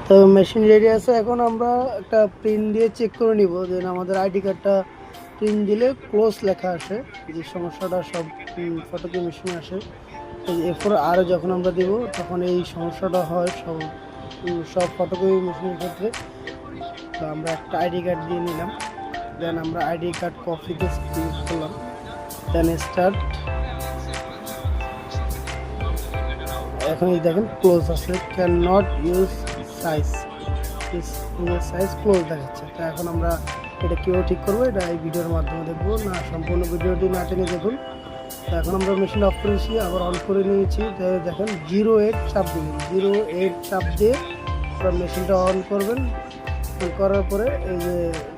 তো machine ready আছে। এখন আমরা একটা প্রিন্ট দিয়ে চেক করে নিব যে আমাদের আইডি কার্ডটা প্রিন্ট দিলে ক্লোজ লেখা আসে, যে সমস্যাটা সব ফটোকপি মেশিনে আসে। এরপর আরও যখন আমরা দিব তখন এই সমস্যাটা হয় সব ফটোকপি মেশিনের ক্ষেত্রে। তো আমরা একটা আইডি কার্ড দিয়ে নিলাম, দেন আমরা আইডি কার্ড কপিতে ক্লিক করলাম, দেন স্টার্ট। এখন এই দেখেন ক্লোজ আছে, can not use size, size close দেখাচ্ছে। তো এখন আমরা এটা কীভাবে ঠিক করবো এটা এই ভিডিওর মাধ্যমে দেখবো, না সম্পূর্ণ ভিডিওটি না টেনে দেখুন। তো এখন আমরা মেশিন অফ করেছি, আবার অন করে নিয়েছি। দেখেন 08 চাপ দিবেন, 08 চাপ দিয়ে আপনার মেশিনটা অন করবেন। অন করার পরে এই যে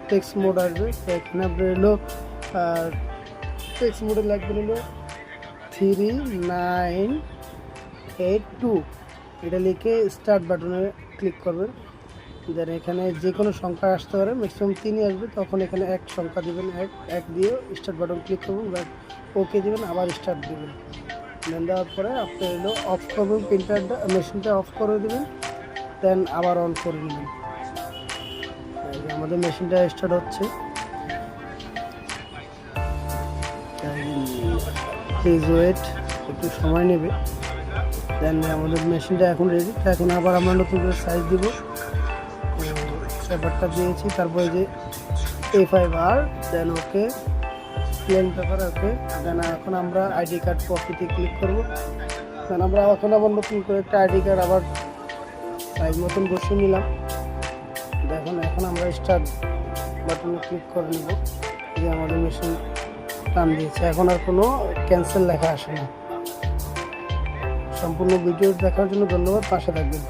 টেক্সট মোড আসবে, তো এখানে আপনার এলো টেক্সট মোডে লাগবে নিল 3982, এটা লিখে স্টার্ট বাটনে ক্লিক করবেন। দেন এখানে যে কোনো সংখ্যা আসতে পারে, ম্যাক্সিমাম 3ই আসবে, তখন এখানে এক সংখ্যা দিবেন, এক দিয়ে স্টার্ট বাটন ক্লিক করবেন, বা ওকে দিবেন, আবার স্টার্ট দিবেন। দেন দেওয়ার পরে আপনি এলো অফ করবেন, প্রিন্টারটা মেশিনটা অফ করে দেবেন, দেন আবার অন করে নেবেন। আমাদের মেশিনটা স্টার্ট হচ্ছে, প্লিজ ওয়েট, একটু সময় নেবে। দেন আমাদের মেশিনটা এখন রেডি। এখন আবার আমরা নতুন করে সাইজ দিব, পেপারটা দিয়েছি, তারপরে যে A5R, দেন ওকে, প্লেন পেপার ওকে। দেন এখন আমরা আইডি কার্ড কপিতে ক্লিক করব। দেন আমরা এখন আবার নতুন করে একটা আইডি কার্ড আবার সাইজ মতন বসিয়ে নিলাম। দেখুন এখন আমরা স্টার্ট বাটনে ক্লিক করে নেব, যে আমাদের মেশিন টান দিয়েছে, এখন আর কোনো ক্যান্সেল লেখা আসে না। সম্পূর্ণ ভিডিও দেখার জন্য ধন্যবাদ, পাশে থাকবেন।